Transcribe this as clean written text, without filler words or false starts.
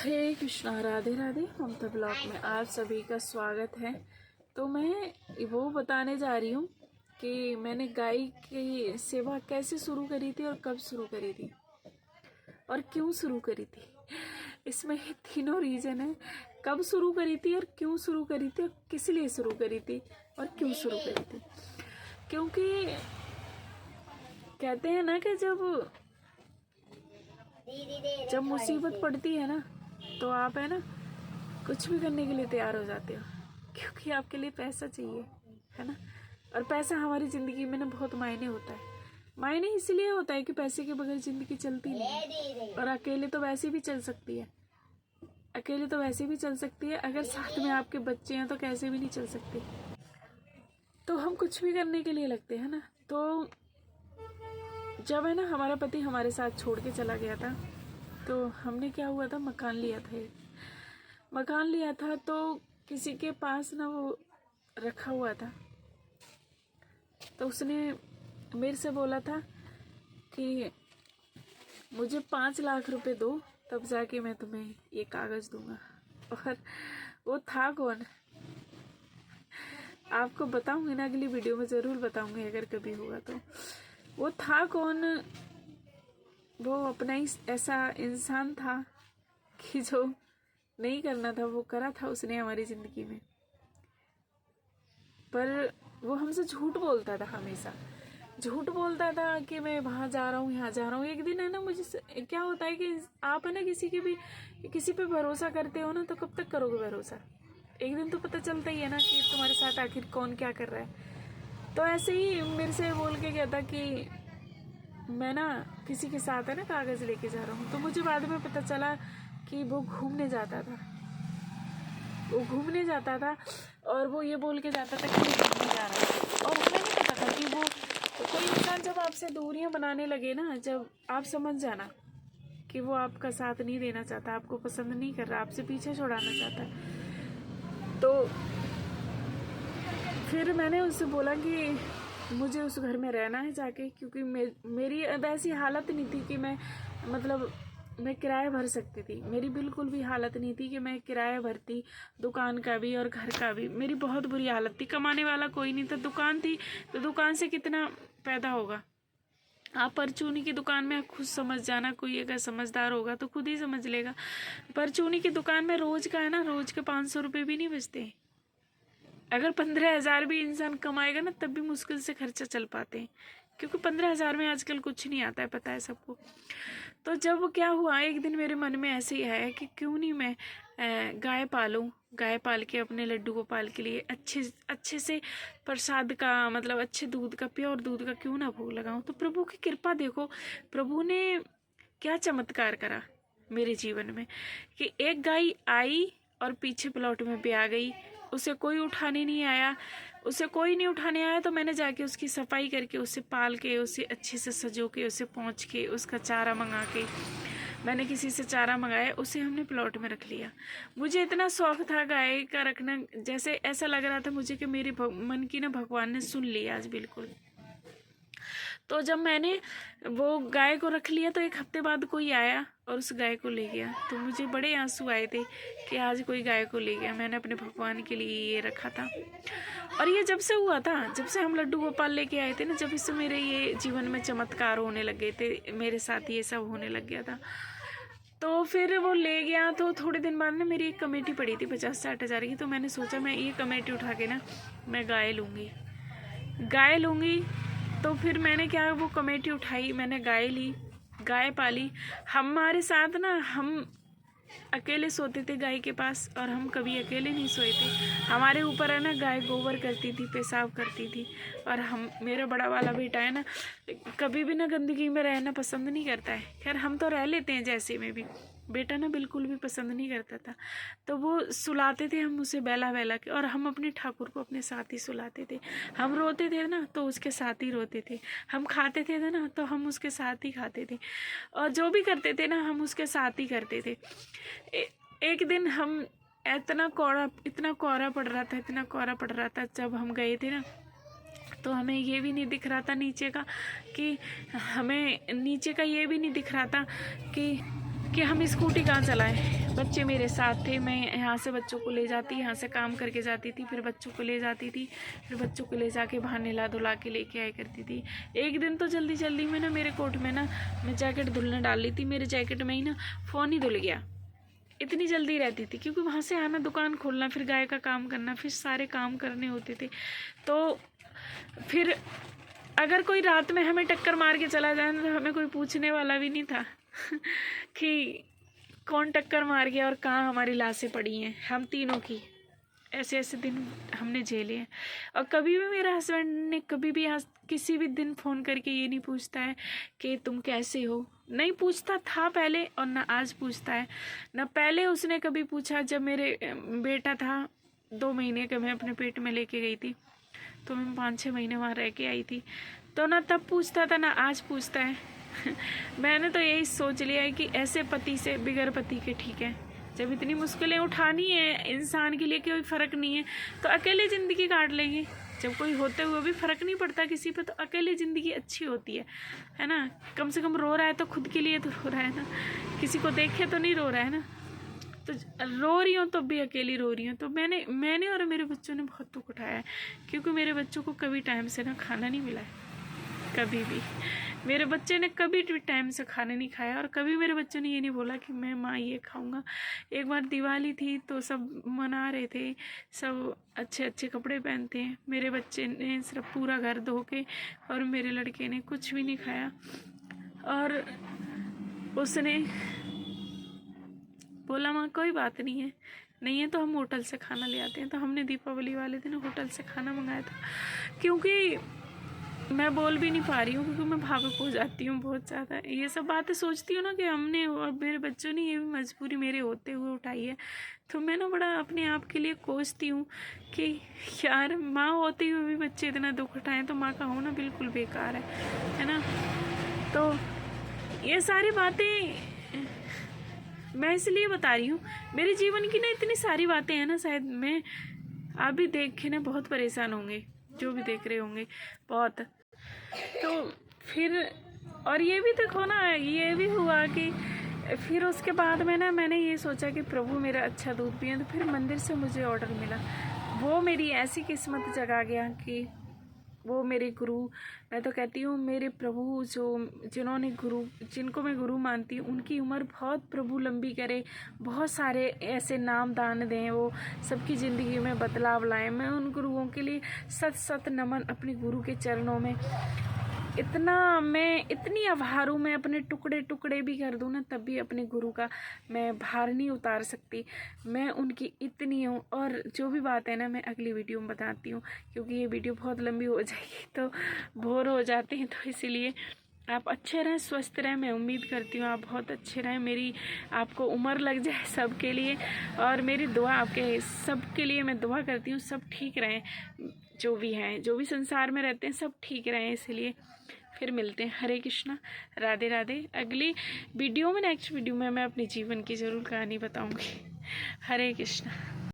हरे कृष्णा, राधे राधे। ममता blog में आप सभी का स्वागत है। तो मैं वो बताने जा रही हूँ कि मैंने गाय की सेवा कैसे शुरू करी थी और कब शुरू करी थी और क्यों शुरू करी थी। इसमें तीनों रीज़न है, कब शुरू करी थी और क्यों शुरू करी थी और किस लिए शुरू करी थी और क्यों शुरू करी थी। क्योंकि कहते हैं ना कि जब मुसीबत पड़ती है ना तो आप है ना कुछ भी करने के लिए तैयार हो जाते हो, क्योंकि आपके लिए पैसा चाहिए, है ना। और पैसा हमारी ज़िंदगी में ना बहुत मायने होता है। मायने इसलिए होता है कि पैसे के बगैर ज़िंदगी चलती नहीं है। और अकेले तो वैसे भी चल सकती है, अकेले तो वैसे भी चल सकती है, अगर साथ में आपके बच्चे हैं तो कैसे भी नहीं चल सकती। तो हम कुछ भी करने के लिए लगते हैं ना। तो जब है ना हमारा पति हमारे साथ छोड़ के चला गया था, तो हमने क्या हुआ था, मकान लिया था। तो किसी के पास ना वो रखा हुआ था, तो उसने मेरे से बोला था कि मुझे 5 लाख रुपए दो, तब जाके मैं तुम्हें ये कागज़ दूंगा। और वो था कौन, आपको बताऊंगी ना, अगली वीडियो में ज़रूर बताऊंगी अगर कभी होगा तो। वो था कौन, वो अपना ही ऐसा इंसान था कि जो नहीं करना था वो करा था उसने हमारी ज़िंदगी में। पर वो हमसे झूठ बोलता था, हमेशा झूठ बोलता था कि मैं वहाँ जा रहा हूँ, यहाँ जा रहा हूँ। एक दिन है ना, मुझे क्या होता है कि आप है ना किसी पे भरोसा करते हो ना, तो कब तक करोगे भरोसा। एक दिन तो पता चलता ही है ना कि तुम्हारे साथ आखिर कौन क्या कर रहा है। तो ऐसे ही मेरे से बोल के गया था कि मैं ना किसी के साथ है ना कागज़ लेके जा रहा हूँ। तो मुझे बाद में पता चला कि वो घूमने जाता था, और वो ये बोल के जाता था कि मैं घूमने जा रहा हूँ। और हमें नहीं पता था कि वो कोई इंसान जब आपसे दूरियां बनाने लगे ना, जब आप समझ जाना कि वो आपका साथ नहीं देना चाहता, आपको पसंद नहीं कर रहा, आपसे पीछे छुड़ाना चाहता है। तो फिर मैंने उससे बोला कि मुझे उस घर में रहना है जाके, क्योंकि मेरी अब ऐसी हालत नहीं थी कि मैं किराया भर सकती थी। मेरी बिल्कुल भी हालत नहीं थी कि मैं किराया भरती, दुकान का भी और घर का भी। मेरी बहुत बुरी हालत थी, कमाने वाला कोई नहीं था। दुकान थी तो दुकान से कितना पैदा होगा। आप परचूनी की दुकान में खुद समझ जाना, कोई अगर समझदार होगा तो खुद ही समझ लेगा। परचूनी की दुकान में रोज का है ना, रोज के 500 रुपये भी नहीं बचते। अगर 15,000 भी इंसान कमाएगा ना, तब भी मुश्किल से खर्चा चल पाते हैं, क्योंकि 15,000 में आजकल कुछ नहीं आता है, पता है सबको। तो जब क्या हुआ, एक दिन मेरे मन में ऐसे ही है कि क्यों नहीं मैं गाय पालूं, गाय पाल के अपने लड्डू गोपाल के लिए अच्छे से प्रसाद का, मतलब अच्छे दूध का, प्योर दूध का क्यों ना भोग लगाऊं। तो प्रभु की कृपा देखो, प्रभु ने क्या चमत्कार करा मेरे जीवन में कि एक गाय आई और पीछे प्लॉट में भी आ गई। उसे कोई उठाने नहीं आया, तो मैंने जाके उसकी सफाई करके, उसे पाल के, उसे अच्छे से सजो के, उसे पहुँच के, उसका चारा मंगा के, मैंने किसी से चारा मंगाया, उसे हमने प्लॉट में रख लिया। मुझे इतना शौक था गाय का रखना, जैसे ऐसा लग रहा था मुझे कि मेरे मन की ना भगवान ने सुन लिया आज बिल्कुल। तो जब मैंने वो गाय को रख लिया, तो एक हफ्ते बाद कोई आया और उस गाय को ले गया। तो मुझे बड़े आंसू आए थे कि आज कोई गाय को ले गया, मैंने अपने भगवान के लिए ये रखा था। और ये जब से हुआ था, जब से हम लड्डू गोपाल लेके आए थे ना, जब इससे मेरे ये जीवन में चमत्कार होने लग गए थे, मेरे साथ ये सब होने लग गया था। तो फिर वो ले गया, तो थोड़े दिन बाद ना मेरी एक कमेटी पड़ी थी 50-60 हज़ार की। तो मैंने सोचा मैं ये कमेटी उठा के ना मैं गाय लूँगी। तो फिर मैंने क्या, वो कमेटी उठाई, मैंने गाय ली, गाय पाली। हमारे साथ ना, हम अकेले सोते थे गाय के पास, और हम कभी अकेले नहीं सोए थे। हमारे ऊपर है ना गाय गोबर करती थी, पेशाब करती थी। और मेरा बड़ा वाला बेटा है ना, कभी भी ना गंदगी में रहना पसंद नहीं करता है। खैर हम तो रह लेते हैं जैसे में भी, बेटा ना बिल्कुल भी पसंद नहीं करता था। तो वो सुलाते थे हम उसे बहला के, और हम अपने ठाकुर को अपने साथ ही सुलाते थे। हम रोते थे ना तो उसके साथ ही रोते थे, हम खाते थे ना तो हम उसके साथ ही खाते थे, और जो भी करते थे ना हम उसके साथ ही करते थे। एक दिन हम इतना कोहरा पड़ रहा था जब हम गए थे ना, तो हमें ये भी नहीं दिख रहा था नीचे का, कि हमें नीचे का ये भी नहीं दिख रहा था कि हम स्कूटी कहाँ चलाएं। बच्चे मेरे साथ थे, मैं यहाँ से बच्चों को ले जाती, यहाँ से काम करके जाती थी, फिर बच्चों को ले जाती थी, फिर बच्चों को ले जाके बाहर नहला धुला के लेके आया करती थी। एक दिन तो जल्दी जल्दी में ना मेरे कोट में ना मैं जैकेट धुलने डाल ली थी, मेरे जैकेट में ही ना फ़ोन ही धुल गया। इतनी जल्दी रहती थी क्योंकि वहाँ से आना, दुकान खोलना, फिर गाय का काम करना, फिर सारे काम करने होते थे। तो फिर अगर कोई रात में हमें टक्कर मार के चला जाए तो हमें कोई पूछने वाला भी नहीं था कि कौन टक्कर मार गया और कहाँ हमारी लाशें पड़ी हैं। हम तीनों की ऐसे ऐसे दिन हमने झेले हैं। और कभी भी मेरा हस्बैंड ने कभी भी किसी भी दिन फ़ोन करके ये नहीं पूछता है कि तुम कैसे हो। नहीं पूछता था पहले और ना आज पूछता है। ना पहले उसने कभी पूछा जब मेरे बेटा था 2 महीने का, मैं अपने पेट में लेके गई थी, तो मैं 5-6 महीने वहाँ रह के आई थी, तो ना तब पूछता था ना आज पूछता है। मैंने तो यही सोच लिया है कि ऐसे पति से बिगर पति के ठीक है। जब इतनी मुश्किलें उठानी है इंसान के लिए, कोई फ़र्क नहीं है तो अकेले ज़िंदगी काट लेंगे। जब कोई होते हुए भी फ़र्क नहीं पड़ता किसी पे, तो अकेले ज़िंदगी अच्छी होती है ना। कम से कम रो रहा है तो खुद के लिए तो रो रहा है ना, किसी को देखे तो नहीं रो रहा है ना। तो रो रही हूँ तो भी अकेली रो रही हूँ। तो मैंने और मेरे बच्चों ने बहुत दुख उठाया है, क्योंकि मेरे बच्चों को कभी टाइम से ना खाना नहीं मिला है। कभी भी मेरे बच्चे ने कभी भी टाइम से खाना नहीं खाया, और कभी मेरे बच्चों ने ये नहीं बोला कि मैं माँ ये खाऊंगा। एक बार दिवाली थी तो सब मना रहे थे, सब अच्छे अच्छे कपड़े पहनते हैं। मेरे बच्चे ने सिर्फ पूरा घर धो के, और मेरे लड़के ने कुछ भी नहीं खाया। और उसने बोला माँ कोई बात नहीं है तो हम होटल से खाना ले आते हैं। तो हमने दीपावली वाले दिन होटल से खाना मंगाया था, क्योंकि मैं बोल भी नहीं पा रही हूँ, क्योंकि मैं भावुक हो जाती हूँ बहुत ज़्यादा। ये सब बातें सोचती हूँ ना कि हमने और मेरे बच्चों ने ये भी मजबूरी मेरे होते हुए उठाई है, तो मैं ना बड़ा अपने आप के लिए कोसती हूँ कि यार माँ होते हुए भी बच्चे इतना दुख उठाएं, तो माँ का होना बिल्कुल बेकार है ना। तो ये सारी बातें मैं इसलिए बता रही हूँ, मेरे जीवन की ना इतनी सारी बातें हैं ना, शायद मैं आप भी देख के ना बहुत परेशान होंगे, जो भी देख रहे होंगे बहुत। तो फिर और ये भी देखो ना, ये भी हुआ कि फिर उसके बाद में ना मैंने ये सोचा कि प्रभु मेरा अच्छा दूध पिए। तो फिर मंदिर से मुझे ऑर्डर मिला। वो मेरी ऐसी किस्मत जगा गया कि वो मेरे गुरु, मैं तो कहती हूँ मेरे प्रभु, जिनको मैं गुरु मानती हूँ, उनकी उम्र बहुत प्रभु लंबी करे, बहुत सारे ऐसे नाम दान दें, वो सबकी ज़िंदगी में बदलाव लाएं। मैं उन गुरुओं के लिए सत सत नमन, अपने गुरु के चरणों में मैं इतनी आभार हूँ। मैं अपने टुकड़े टुकड़े भी कर दूँ ना, तब भी अपने गुरु का मैं भार नहीं उतार सकती। मैं उनकी इतनी हूँ। और जो भी बात है ना, मैं अगली वीडियो में बताती हूँ, क्योंकि ये वीडियो बहुत लंबी हो जाएगी तो बोर हो जाते हैं। तो इसीलिए आप अच्छे रहें, स्वस्थ रहें। मैं उम्मीद करती हूँ आप बहुत अच्छे रहें, मेरी आपको उम्र लग जाए सबके लिए। और मेरी दुआ आपके सबके लिए मैं दुआ करती हूँ, सब ठीक रहें, जो भी हैं, जो भी संसार में रहते हैं, सब ठीक रहें। इसलिए फिर मिलते हैं। हरे कृष्णा, राधे राधे। अगली वीडियो में, नेक्स्ट वीडियो में मैं अपने जीवन की ज़रूर कहानी बताऊँगी। हरे कृष्णा।